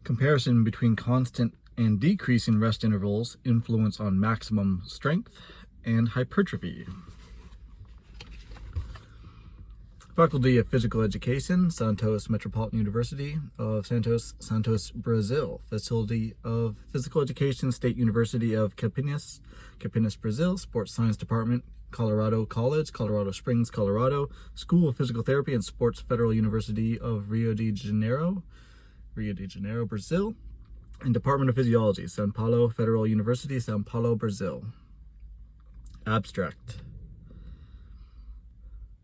Comparison between constant and decreasing rest intervals, influence on maximum strength, and hypertrophy. Faculty of Physical Education, Santos Metropolitan University of Santos, Brazil. Facility of Physical Education, State University of Campinas, Brazil. Sports Science Department, Colorado College, Colorado Springs, Colorado. School of Physical Therapy and Sports, Federal University of Rio de Janeiro, Brazil. And Department of Physiology, São Paulo Federal University, São Paulo, Brazil. Abstract.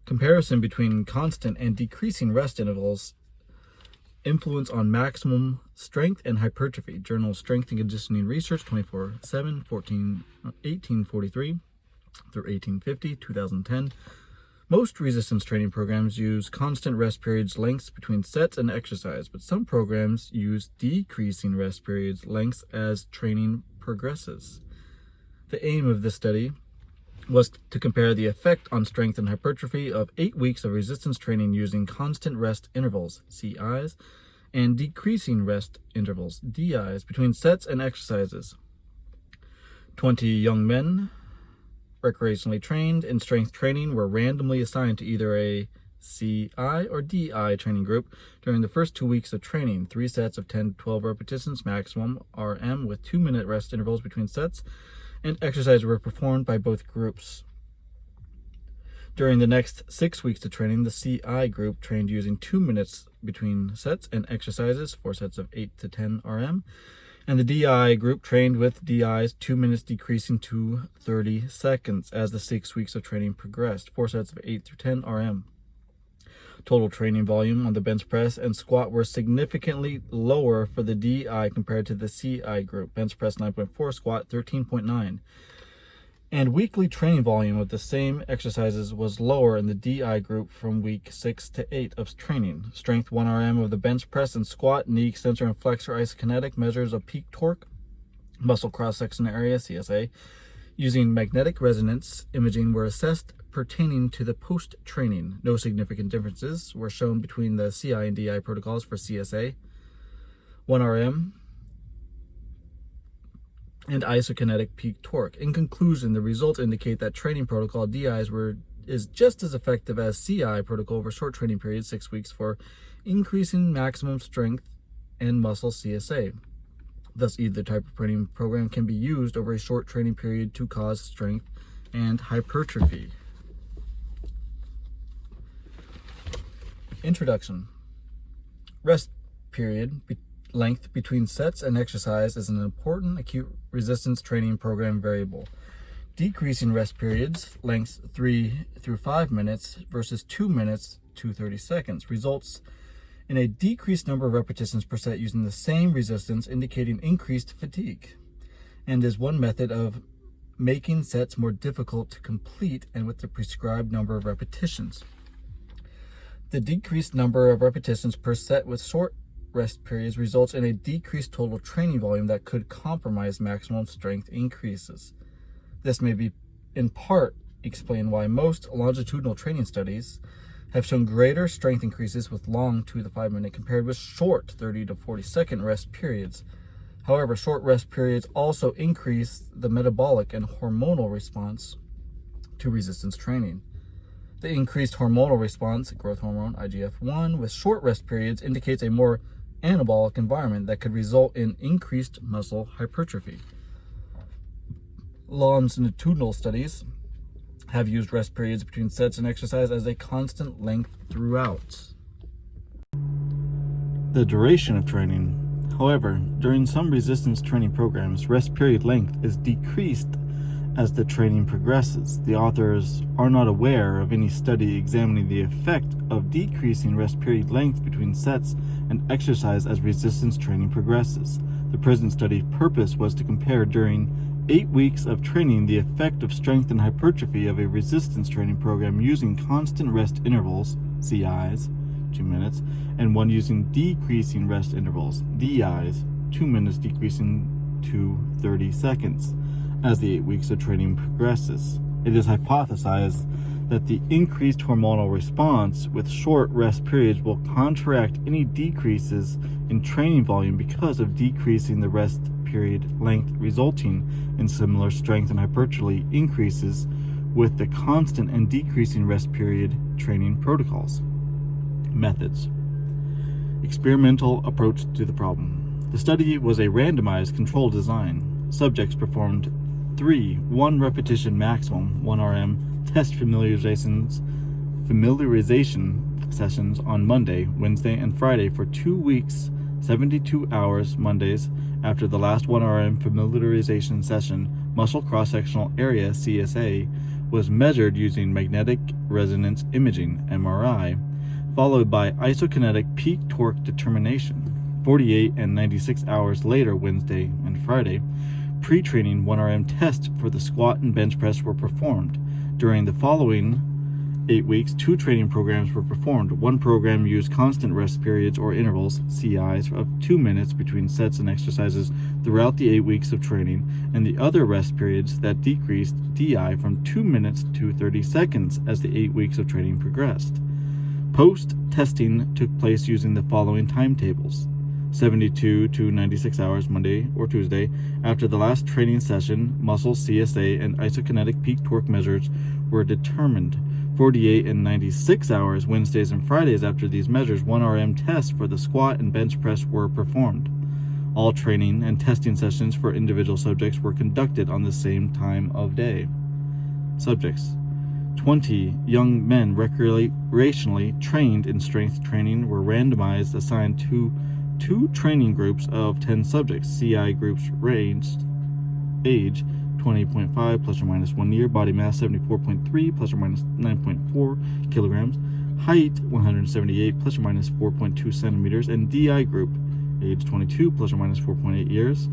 Comparison between constant and decreasing rest intervals, influence on maximum strength and hypertrophy. Journal Strength and Conditioning Research, 24/7, 1843 through 1850, 2010. Most resistance training programs use constant rest periods lengths between sets and exercise, but some programs use decreasing rest periods lengths as training progresses. The aim of this study was to compare the effect on strength and hypertrophy of 8 weeks of resistance training using constant rest intervals, CIs, and decreasing rest intervals, DIs, between sets and exercises. 20 young men, recreationally trained in strength training, were randomly assigned to either a CI or DI training group during the first 2 weeks of training. 3 sets of 10 to 12 repetitions maximum RM with 2-minute rest intervals between sets, and exercises were performed by both groups. During the next 6 weeks of training, the CI group trained using 2 minutes between sets and exercises, 4 sets of 8 to 10 RM, and the DI group trained with DIs, 2 minutes decreasing to 30 seconds as the 6 weeks of training progressed, 4 sets of 8 through 10 RM. Total training volume on the bench press and squat were significantly lower for the DI compared to the CI group. Bench press 9.4, squat 13.9. And weekly training volume of the same exercises was lower in the DI group from week 6 to 8 of training. Strength 1 RM of the bench press and squat, knee extensor and flexor isokinetic measures of peak torque, muscle cross-section area, CSA, using magnetic resonance imaging were assessed pertaining to the post-training. No significant differences were shown between the CI and DI protocols for CSA, 1 RM, and isokinetic peak torque. In conclusion, the results indicate that training protocol DIs is just as effective as CI protocol over short training periods, 6 weeks, for increasing maximum strength and muscle CSA. Thus, either type of training program can be used over a short training period to cause strength and hypertrophy. Introduction. Rest period length between sets and exercise is an important acute resistance training program variable. Decreasing rest periods, lengths 3 through 5 minutes versus 2 minutes to 30 seconds, results in a decreased number of repetitions per set using the same resistance, indicating increased fatigue, and is one method of making sets more difficult to complete and with the prescribed number of repetitions. The decreased number of repetitions per set with short rest periods results in a decreased total training volume that could compromise maximum strength increases. This may be in part explain why most longitudinal training studies have shown greater strength increases with long 2 to 5 minute compared with short 30 to 40 second rest periods. However, short rest periods also increase the metabolic and hormonal response to resistance training. The increased hormonal response, growth hormone, IGF-1, with short rest periods indicates a more anabolic environment that could result in increased muscle hypertrophy. Longitudinal studies have used rest periods between sets and exercise as a constant length throughout. The duration of training. However, during some resistance training programs, rest period length is decreased as the training progresses. The authors are not aware of any study examining the effect of decreasing rest period length between sets and exercise as resistance training progresses. The present study purpose was to compare during 8 weeks of training the effect of strength and hypertrophy of a resistance training program using constant rest intervals, CIs, 2 minutes, and one using decreasing rest intervals, DIs, 2 minutes decreasing to 30 seconds, as the 8 weeks of training progresses. It is hypothesized that the increased hormonal response with short rest periods will counteract any decreases in training volume because of decreasing the rest period length, resulting in similar strength and hypertrophy increases with the constant and decreasing rest period training protocols. Methods. Experimental approach to the problem. The study was a randomized controlled design. Subjects performed 3 1-repetition maximum 1 RM test familiarization sessions on Monday, Wednesday, and Friday for 2 weeks, 72 hours Mondays. After the last 1 RM familiarization session, muscle cross-sectional area CSA was measured using magnetic resonance imaging MRI, followed by isokinetic peak torque determination. 48 and 96 hours later, Wednesday and Friday, pre-training 1 RM tests for the squat and bench press were performed. During the following 8 weeks, 2 training programs were performed. One program used constant rest periods or intervals, CIs, of 2 minutes between sets and exercises throughout the 8 weeks of training, and the other rest periods that decreased DI from 2 minutes to 30 seconds as the 8 weeks of training progressed. Post-testing took place using the following timetables. 72 to 96 hours Monday or Tuesday. After the last training session, muscle CSA and isokinetic peak torque measures were determined. 48 and 96 hours Wednesdays and Fridays. After these measures, 1 RM tests for the squat and bench press were performed. All training and testing sessions for individual subjects were conducted on the same time of day. Subjects. 20 young men recreationally trained in strength training were randomized, assigned to 2 training groups of 10 subjects. CI groups ranged age 20.5 plus or minus 1 year, body mass 74.3 plus or minus 9.4 kilograms, height 178 plus or minus 4.2 centimeters, and DI group age 22 plus or minus 4.8 years,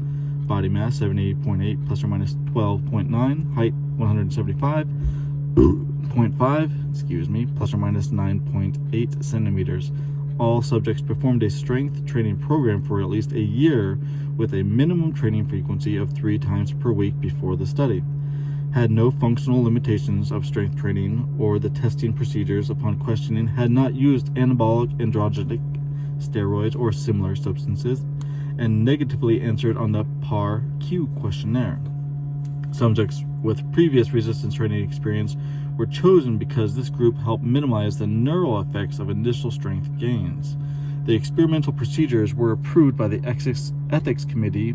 body mass 78.8 plus or minus 12.9, height 175.5 plus or minus 9.8 centimeters. All subjects performed a strength training program for at least a year with a minimum training frequency of 3 times per week before the study. Had no functional limitations of strength training or the testing procedures upon questioning, had not used anabolic androgenic steroids or similar substances, and negatively answered on the PAR-Q questionnaire. Subjects with previous resistance training experience were chosen because this group helped minimize the neural effects of initial strength gains. The experimental procedures were approved by the Ethics Committee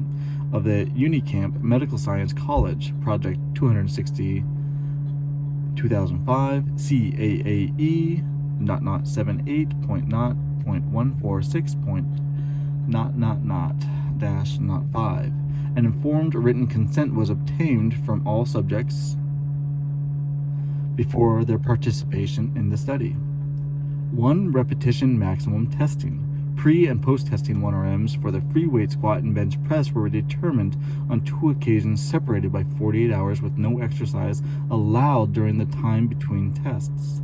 of the Unicamp Medical Science College, Project 260 2005, CAAE, 78.7.146.0.5. An informed written consent was obtained from all subjects before their participation in the study. 1 repetition maximum testing. Pre- and post-testing 1 RMs for the free weight squat and bench press were determined on 2 occasions separated by 48 hours with no exercise allowed during the time between tests.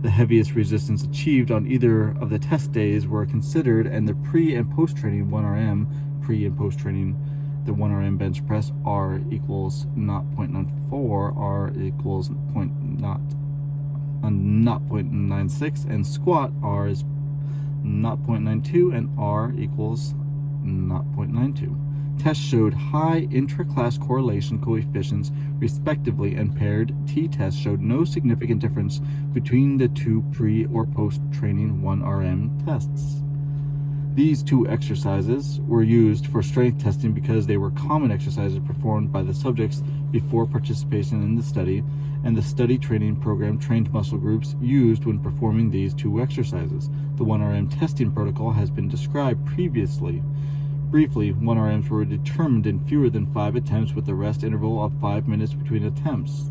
The heaviest resistance achieved on either of the test days were considered, and the pre- and post-training 1 RM, pre- and post-training the 1 RM bench press, R equals 0.94, R equals 0.96, and squat, R is 0.92, and R equals 0.92. Tests showed high intra-class correlation coefficients respectively, and paired t-tests showed no significant difference between the 2 pre- or post-training 1 RM tests. These 2 exercises were used for strength testing because they were common exercises performed by the subjects before participation in the study, and the study training program trained muscle groups used when performing these 2 exercises. The 1 RM testing protocol has been described previously. Briefly, 1 RMs were determined in fewer than 5 attempts with a rest interval of 5 minutes between attempts.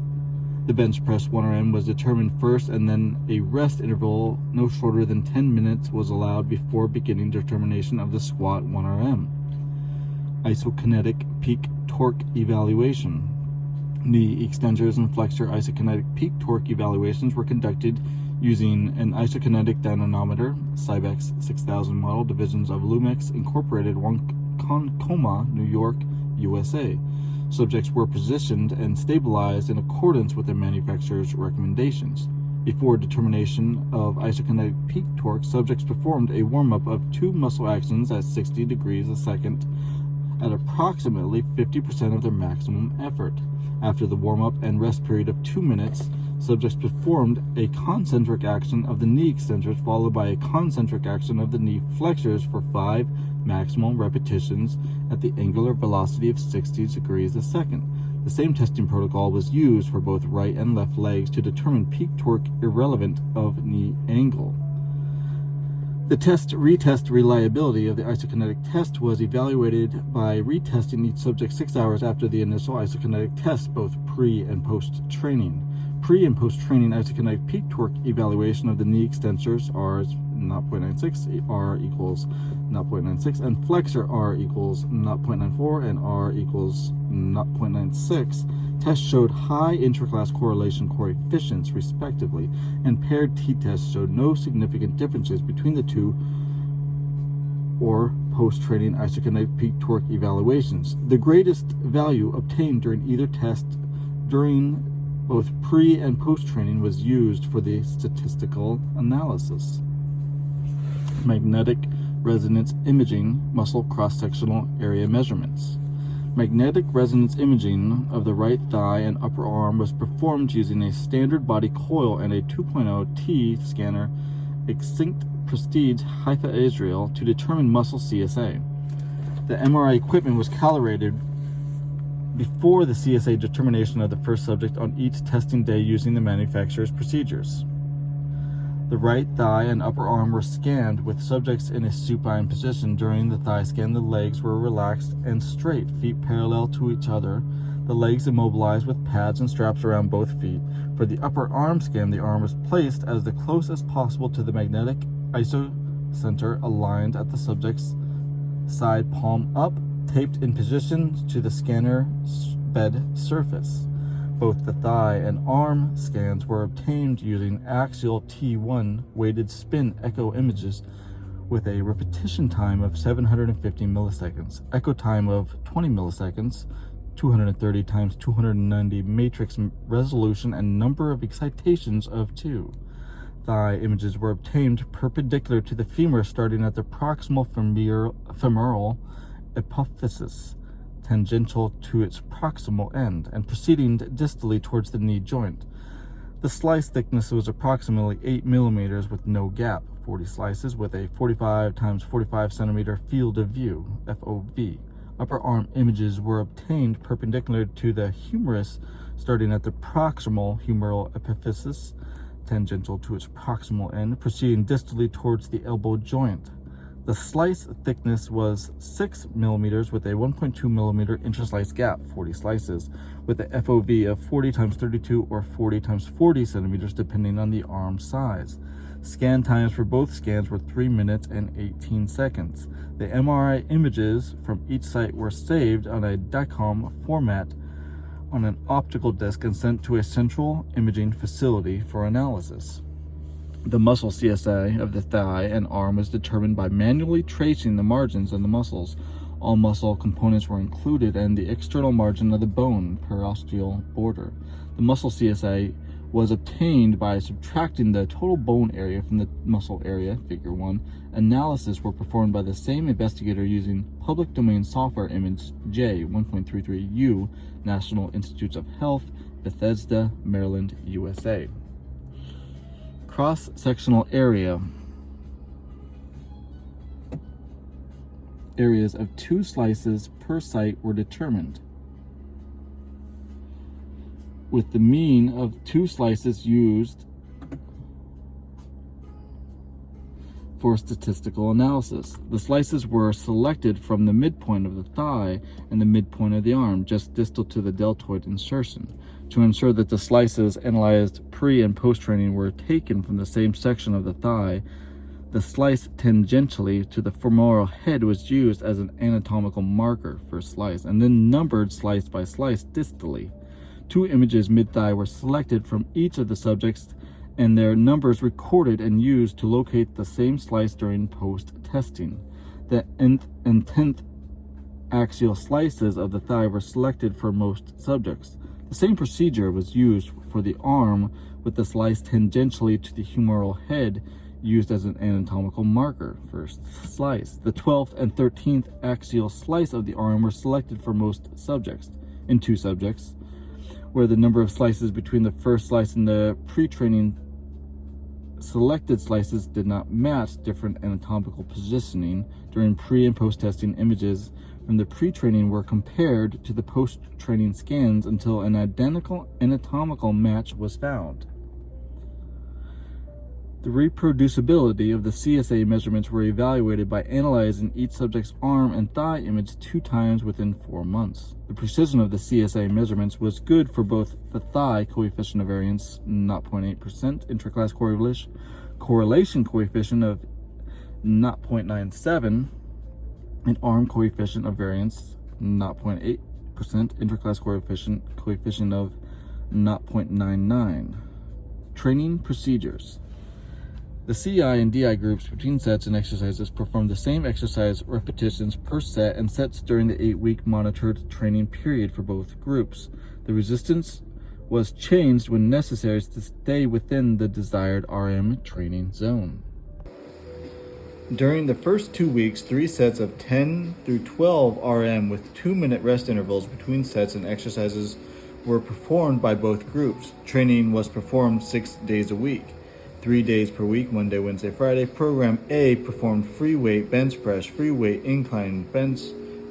The bench press 1 RM was determined first, and then a rest interval no shorter than 10 minutes was allowed before beginning determination of the squat 1 RM. Isokinetic peak torque evaluation. Knee extensors and flexor isokinetic peak torque evaluations were conducted using an isokinetic dynamometer, Cybex 6000 model, divisions of Lumex Incorporated, Woncoma, New York, USA. Subjects were positioned and stabilized in accordance with the manufacturer's recommendations. Before determination of isokinetic peak torque, subjects performed a warm-up of 2 muscle actions at 60 degrees a second at approximately 50% of their maximum effort. After the warm-up and rest period of 2 minutes, subjects performed a concentric action of the knee extensors followed by a concentric action of the knee flexors for 5 maximal repetitions at the angular velocity of 60 degrees a second. The same testing protocol was used for both right and left legs to determine peak torque irrelevant of knee angle. The retest reliability of the isokinetic test was evaluated by retesting each subject 6 hours after the initial isokinetic test, both pre and post-training. Pre and post-training isokinetic peak torque evaluation of the knee extensors R is 0.96, R equals 0.96, and flexor R equals 0.94, and R equals 0.96. Tests showed high interclass correlation coefficients, respectively, and paired t-tests showed no significant differences between the two or post-training isokinetic peak torque evaluations. The greatest value obtained during either test during both pre- and post-training was used for the statistical analysis. Magnetic resonance imaging muscle cross-sectional area measurements. Magnetic resonance imaging of the right thigh and upper arm was performed using a standard body coil and a 2.0 T scanner, extinct prestige hypertrophy to determine muscle CSA. The MRI equipment was calibrated before the CSA determination of the first subject on each testing day using the manufacturer's procedures. The right thigh and upper arm were scanned with subjects in a supine position. During the thigh scan, the legs were relaxed and straight, feet parallel to each other, the legs immobilized with pads and straps around both feet. For the upper arm scan, the arm was placed as close as possible to the magnetic isocenter, aligned at the subject's side, palm up, taped in position to the scanner bed surface. Both the thigh and arm scans were obtained using axial T1 weighted spin echo images with a repetition time of 750 milliseconds, echo time of 20 milliseconds, 230 times 290 matrix resolution, and number of excitations of 2. Thigh images were obtained perpendicular to the femur, starting at the proximal femoral epiphysis, tangential to its proximal end, and proceeding distally towards the knee joint. The slice thickness was approximately 8 millimeters with no gap, 40 slices with a 45 times 45 centimeter field of view, FOV. Upper arm images were obtained perpendicular to the humerus, starting at the proximal humeral epiphysis, tangential to its proximal end, proceeding distally towards the elbow joint. The slice thickness was 6 millimeters with a 1.2 millimeter interslice gap, 40 slices, with a FOV of 40 times 32 or 40 times 40 centimeters, depending on the arm size. Scan times for both scans were 3 minutes and 18 seconds. The MRI images from each site were saved on a DICOM format on an optical disc and sent to a central imaging facility for analysis. The muscle CSA of the thigh and arm was determined by manually tracing the margins of the muscles. All muscle components were included and the external margin of the bone, periosteal border. The muscle CSA was obtained by subtracting the total bone area from the muscle area, figure 1. Analysis were performed by the same investigator using public domain software image J 1.33U, National Institutes of Health, Bethesda, Maryland, USA. Cross-sectional area. Areas of 2 slices per site were determined, with the mean of 2 slices used for statistical analysis. The slices were selected from the midpoint of the thigh and the midpoint of the arm, just distal to the deltoid insertion. To ensure that the slices analyzed pre- and post-training were taken from the same section of the thigh, the slice tangentially to the femoral head was used as an anatomical marker for slice, and then numbered slice by slice distally. 2 images mid-thigh were selected from each of the subjects and their numbers recorded and used to locate the same slice during post-testing. The nth and 10th axial slices of the thigh were selected for most subjects. The same procedure was used for the arm, with the slice tangentially to the humeral head used as an anatomical marker. First slice. The 12th and 13th axial slice of the arm were selected for most subjects. In 2 subjects, where the number of slices between the first slice and the pre-training selected slices did not match, different anatomical positioning during pre- and post-testing images from the pre-training were compared to the post-training scans until an identical anatomical match was found. The reproducibility of the CSA measurements were evaluated by analyzing each subject's arm and thigh image 2 times within 4 months. The precision of the CSA measurements was good for both the thigh coefficient of variance 0.8%, intraclass correlation coefficient of 0.97, and arm coefficient of variance 0.8%, intraclass coefficient of 0.99. Training procedures. The CI and DI groups between sets and exercises performed the same exercise repetitions per set and sets during the 8-week monitored training period for both groups. The resistance was changed when necessary to stay within the desired RM training zone. During the first 2 weeks, 3 sets of 10 through 12 RM with 2-minute rest intervals between sets and exercises were performed by both groups. Training was performed 6 days a week. 3 days per week, Monday, Wednesday, Friday. Program A performed free weight bench press, free weight incline bench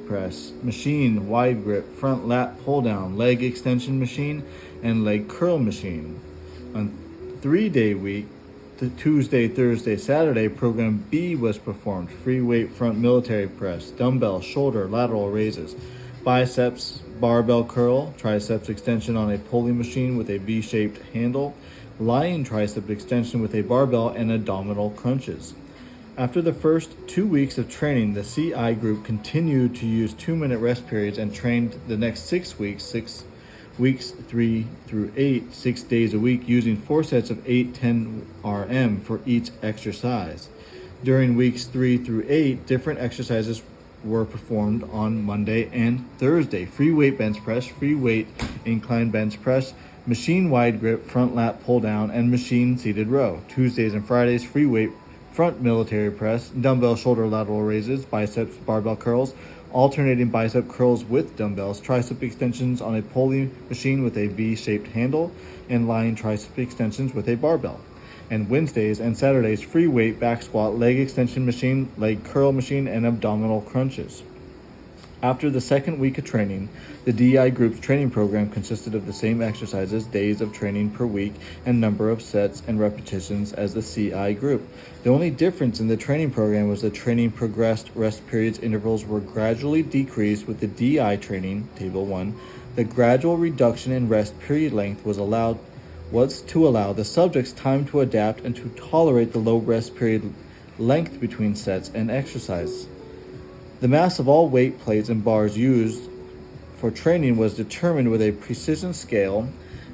press, machine wide grip, front lat pull down, leg extension machine, and leg curl machine. On 3-day week, the Tuesday, Thursday, Saturday, program B was performed free weight front military press, dumbbell, shoulder, lateral raises, biceps, barbell curl, triceps extension on a pulley machine with a V-shaped handle, lying tricep extension with a barbell, and abdominal crunches. After the first 2 weeks of training, the CI group continued to use 2-minute rest periods and trained the next 6 weeks 3 through 8, 6 days a week, using 4 sets of 8-10 RM for each exercise. During weeks 3 through 8, different exercises were performed on Monday and Thursday. Free weight bench press, free weight incline bench press, machine wide grip front lat pull down, and machine seated row. Tuesdays and Fridays, free weight front military press, dumbbell shoulder lateral raises, biceps barbell curls, alternating bicep curls with dumbbells, tricep extensions on a pulley machine with a V-shaped handle, and lying tricep extensions with a barbell. And Wednesdays and Saturdays, free weight back squat, leg extension machine, leg curl machine, and abdominal crunches. After the second week of training, the DI group's training program consisted of the same exercises, days of training per week, and number of sets and repetitions as the CI group. The only difference in the training program was the training progressed, rest periods intervals were gradually decreased with the DI training, Table 1. The gradual reduction in rest period length was to allow the subjects time to adapt and to tolerate the low rest period length between sets and exercises. The mass of all weight plates and bars used for training was determined with a precision scale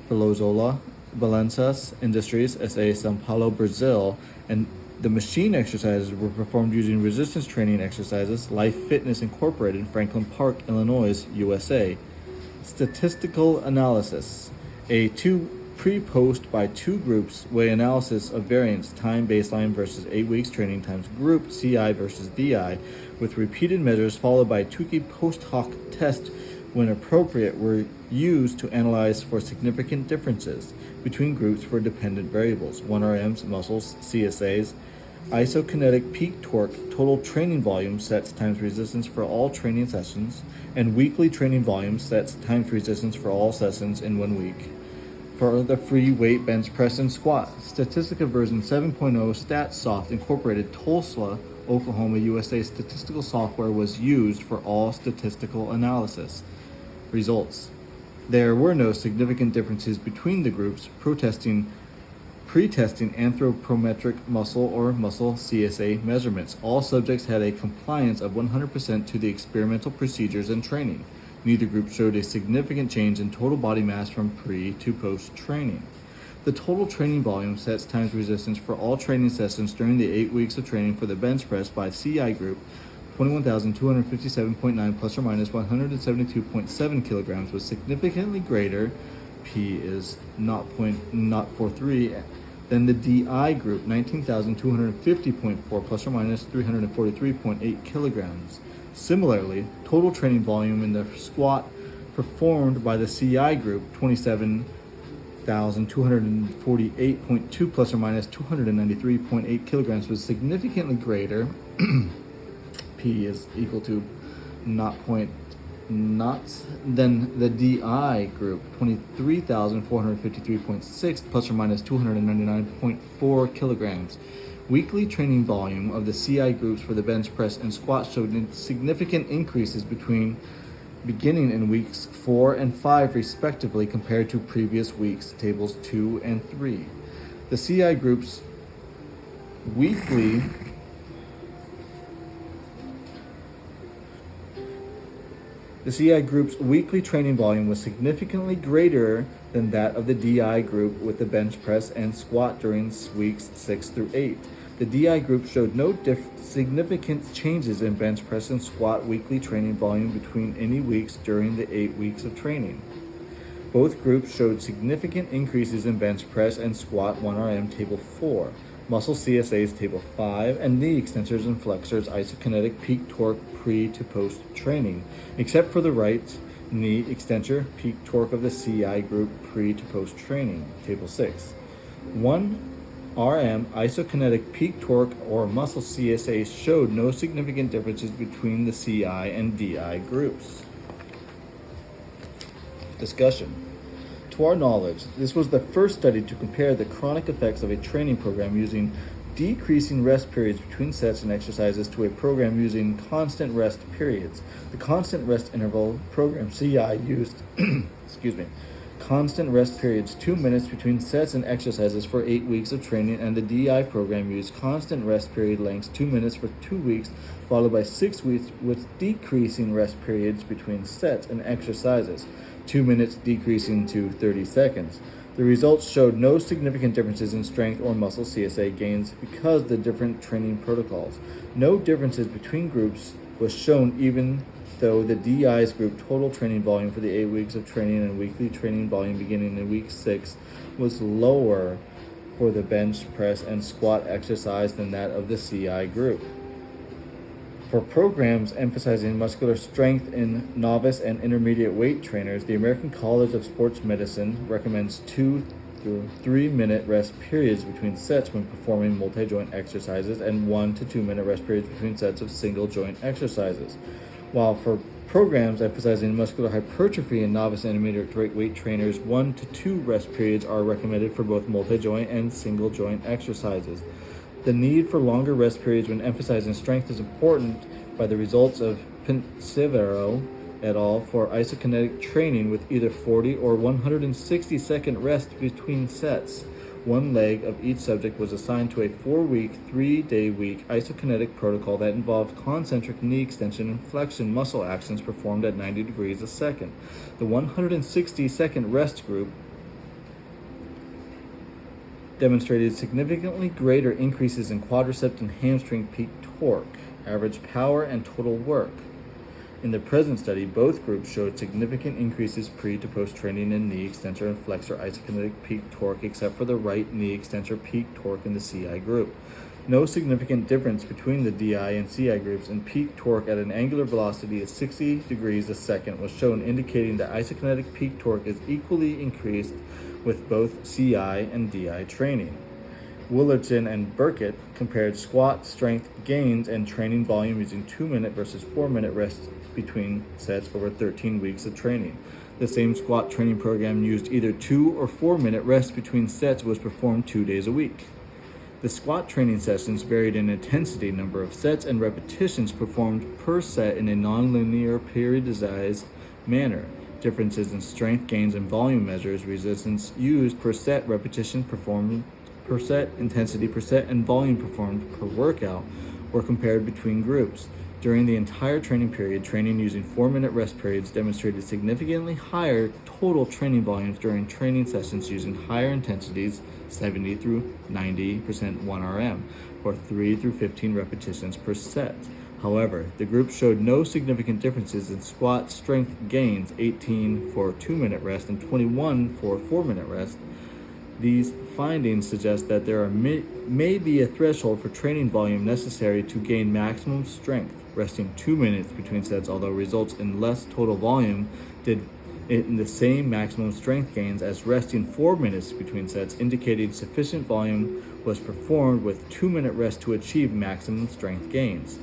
for Lozola, Balanças Industries, SA, São Paulo, Brazil, and the machine exercises were performed using resistance training exercises, Life Fitness Incorporated, Franklin Park, Illinois, USA. Statistical analysis. A pre-post by 2 groups way analysis of variance, time baseline versus 8 weeks training times group, CI versus DI, with repeated measures followed by Tukey post hoc test when appropriate were used to analyze for significant differences between groups for dependent variables, 1RMs, muscles, CSAs, isokinetic peak torque, total training volume sets times resistance for all training sessions, and weekly training volume sets times resistance for all sessions in 1 week. For the free weight bench press and squat, Statistica version 7.0 StatSoft Incorporated, Tulsa, Oklahoma, USA statistical software was used for all statistical analysis. Results. There were no significant differences between the groups pretesting anthropometric muscle or muscle CSA measurements. All subjects had a compliance of 100% to the experimental procedures and training. Neither group showed a significant change in total body mass from pre to post training. The total training volume sets times resistance for all training sessions during the 8 weeks of training for the bench press by CI group, 21,257.9 plus or minus 172.7 kilograms, was significantly greater P is 0.043. Then the DI group, 19,250.4 plus or minus 343.8 kilograms. Similarly, total training volume in the squat performed by the CI group, 27,248.2 plus or minus 293.8 kilograms, was significantly greater. P is equal to 0.0 than the DI group, 23,453.6 plus or minus 299.4 kilograms. Weekly training volume of the CI groups for the bench press and squat showed significant increases beginning in weeks 4 and 5 respectively compared to previous weeks, tables 2 and 3. The CI groups weekly training volume was significantly greater than that of the DI group with the bench press and squat during weeks 6 through 8. The DI group showed no significant changes in bench press and squat weekly training volume between any weeks during the 8 weeks of training. Both groups showed significant increases in bench press and squat 1RM, table 4, muscle CSAs, table 5, and knee extensors and flexors isokinetic peak torque pre to post training, except for the right knee extensor peak torque of the CI group pre to post training, table 6. 1RM isokinetic peak torque or muscle CSA showed no significant differences between the CI and DI groups. Discussion. To our knowledge, this was the first study to compare the chronic effects of a training program using decreasing rest periods between sets and exercises to a program using constant rest periods. The constant rest interval program CI used constant rest periods 2 minutes between sets and exercises for 8 weeks of training, and the DI program used constant rest period lengths 2 minutes for 2 weeks, followed by 6 weeks with decreasing rest periods between sets and exercises, 2 minutes decreasing to 30 seconds. The results showed no significant differences in strength or muscle CSA gains because of the different training protocols. No differences between groups was shown even though the DI's group total training volume for the 8 weeks of training and weekly training volume beginning in week 6 was lower for the bench press and squat exercise than that of the CI group. For programs emphasizing muscular strength in novice and intermediate weight trainers, the American College of Sports Medicine recommends 2 to 3 minute rest periods between sets when performing multi-joint exercises and 1 to 2 minute rest periods between sets of single joint exercises. While for programs emphasizing muscular hypertrophy in novice and intermediate weight trainers, 1 to 2 rest periods are recommended for both multi-joint and single joint exercises. The need for longer rest periods when emphasizing strength is important by the results of Pinsevero et al. For isokinetic training with either 40 or 160 second rest between sets. One leg of each subject was assigned to a 4-week, 3-day-week isokinetic protocol that involved concentric knee extension and flexion muscle actions performed at 90 degrees a second. The 160 second rest group demonstrated significantly greater increases in quadricep and hamstring peak torque, average power, and total work. In the present study, both groups showed significant increases pre to post training in knee extensor and flexor isokinetic peak torque, except for the right knee extensor peak torque in the CI group. No significant difference between the DI and CI groups in peak torque at an angular velocity of 60 degrees a second was shown, indicating that isokinetic peak torque is equally increased with both CI and DI training. Willardson and Burkett compared squat strength gains and training volume using 2-minute versus 4-minute rest between sets over 13 weeks of training. The same squat training program used either 2 or 4-minute rest between sets was performed 2 days a week. The squat training sessions varied in intensity, number of sets, and repetitions performed per set in a nonlinear periodized manner. Differences in strength gains and volume measures, resistance used per set, repetition performed per set, intensity per set, and volume performed per workout were compared between groups. During the entire training period, training using 4-minute rest periods demonstrated significantly higher total training volumes during training sessions using higher intensities, 70 through 90% 1RM, or 3 through 15 repetitions per set. However, the group showed no significant differences in squat strength gains, 18 for 2-minute rest and 21 for 4-minute rest. These findings suggest that there may be a threshold for training volume necessary to gain maximum strength. Resting 2 minutes between sets, although results in less total volume, did in the same maximum strength gains as resting 4 minutes between sets, indicating sufficient volume was performed with 2-minute rest to achieve maximum strength gains.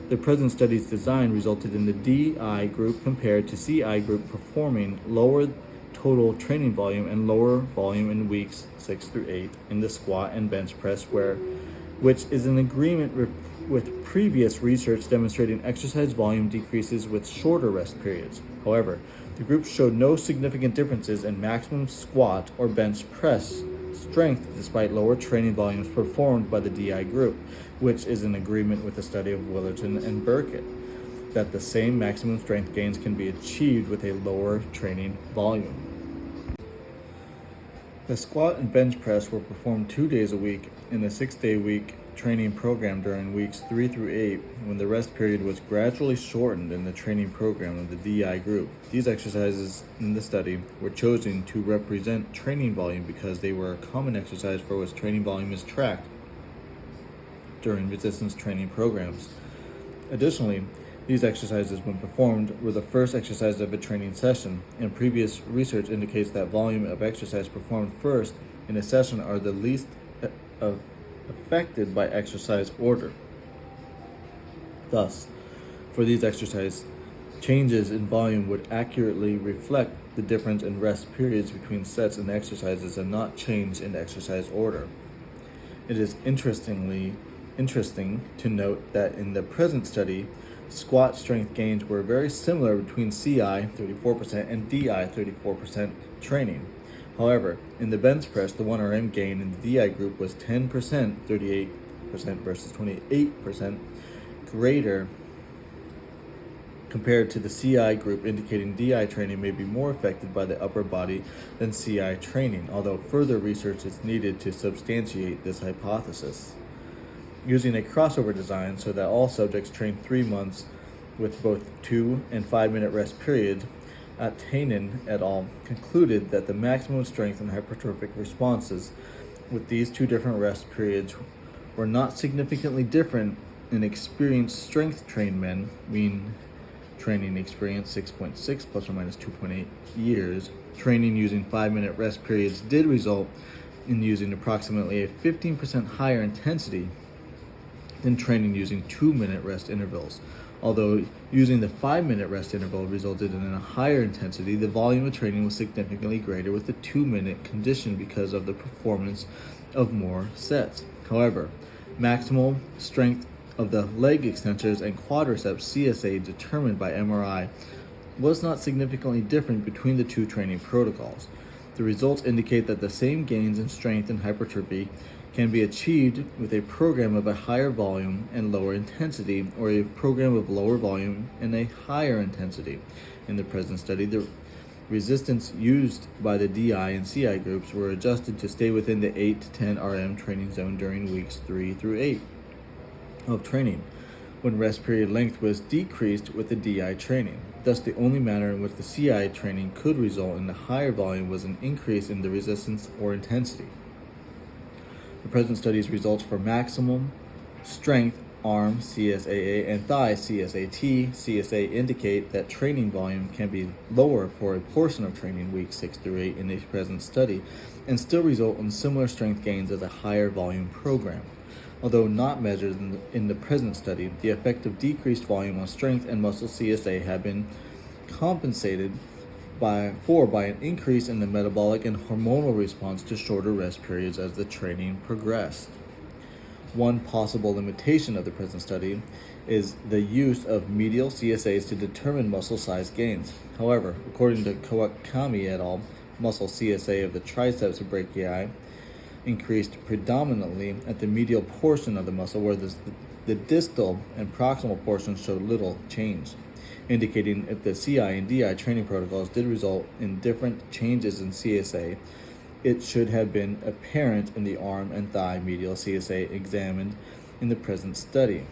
The present study's design resulted in the DI group compared to CI group performing lower total training volume and lower volume in weeks 6 through 8 in the squat and bench press, which is in agreement with previous research demonstrating exercise volume decreases with shorter rest periods. However, the group showed no significant differences in maximum squat or bench press strength despite lower training volumes performed by the DI group, which is in agreement with the study of Willerton and Burkett, that the same maximum strength gains can be achieved with a lower training volume. The squat and bench press were performed 2 days a week in a 6-day-week training program during weeks 3 through 8, when the rest period was gradually shortened in the training program of the DI group. These exercises in the study were chosen to represent training volume because they were a common exercise for which training volume is tracked during resistance training programs. Additionally, these exercises, when performed, were the first exercise of a training session, and previous research indicates that volume of exercise performed first in a session are the least affected by exercise order. Thus, for these exercises, changes in volume would accurately reflect the difference in rest periods between sets and exercises and not change in exercise order. It is interesting to note that in the present study, squat strength gains were very similar between CI 34% and DI 34% training. However, in the bench press, the 1RM gain in the DI group was 10%, 38% versus 28% greater compared to the CI group, indicating DI training may be more affected by the upper body than CI training, although further research is needed to substantiate this hypothesis. Using a crossover design so that all subjects train 3 months with both 2 and 5-minute rest periods, Atainen et al. Concluded that the maximum strength and hypertrophic responses with these 2 different rest periods were not significantly different in experienced strength-trained men, mean training experience 6.6 plus or minus 2.8 years. Training using 5-minute rest periods did result in using approximately a 15% higher intensity than training using 2-minute rest intervals. Although using the 5-minute rest interval resulted in a higher intensity, the volume of training was significantly greater with the 2-minute condition because of the performance of more sets. However, maximal strength of the leg extensors and quadriceps CSA determined by MRI was not significantly different between the 2 training protocols. The results indicate that the same gains in strength and hypertrophy can be achieved with a program of a higher volume and lower intensity, or a program of lower volume and a higher intensity. In the present study, the resistance used by the DI and CI groups were adjusted to stay within the 8 to 10 RM training zone during weeks 3 through 8 of training, when rest period length was decreased with the DI training. Thus, the only manner in which the CI training could result in a higher volume was an increase in the resistance or intensity. The present study's results for maximum strength arm CSAA and thigh CSA indicate that training volume can be lower for a portion of training weeks 6 through 8 in the present study and still result in similar strength gains as a higher volume program. Although not measured in the present study, the effect of decreased volume on strength and muscle CSA have been compensated by an increase in the metabolic and hormonal response to shorter rest periods as the training progressed. One possible limitation of the present study is the use of medial CSAs to determine muscle size gains. However, according to Kawakami et al., muscle CSA of the triceps brachii increased predominantly at the medial portion of the muscle, whereas the distal and proximal portions showed little change, indicating if the CI and DI training protocols did result in different changes in CSA, it should have been apparent in the arm and thigh medial CSA examined in the present study.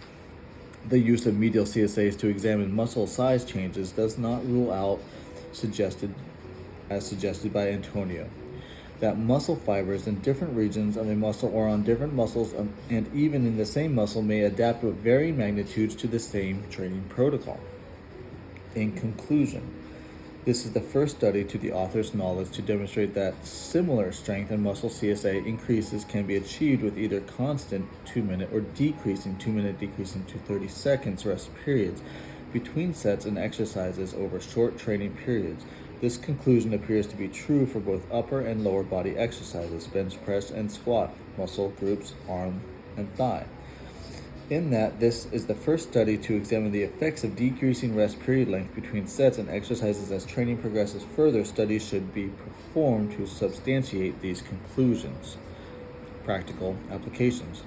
The use of medial CSAs to examine muscle size changes does not rule out, suggested by Antonio, that muscle fibers in different regions of a muscle or on different muscles and even in the same muscle may adapt with varying magnitudes to the same training protocol. In conclusion, this is the first study to the author's knowledge to demonstrate that similar strength and muscle CSA increases can be achieved with either constant 2-minute or decreasing 2-minute decreasing to 30 seconds rest periods between sets and exercises over short training periods. This conclusion appears to be true for both upper and lower body exercises, bench press and squat, muscle groups, arm and thigh. In that this is the first study to examine the effects of decreasing rest period length between sets and exercises as training progresses further, studies should be performed to substantiate these conclusions. Practical applications.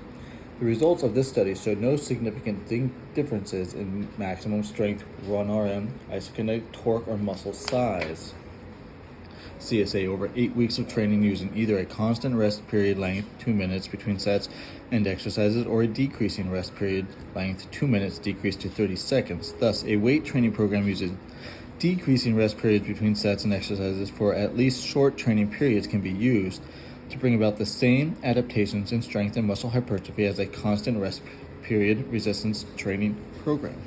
The results of this study showed no significant differences in maximum strength, 1 RM, isokinetic torque, or muscle size. CSA over 8 weeks of training using either a constant rest period length, 2 minutes between sets and exercises, or a decreasing rest period length, 2 minutes decreased to 30 seconds. Thus, a weight training program uses decreasing rest periods between sets and exercises for at least short training periods can be used to bring about the same adaptations in strength and muscle hypertrophy as a constant rest period resistance training program.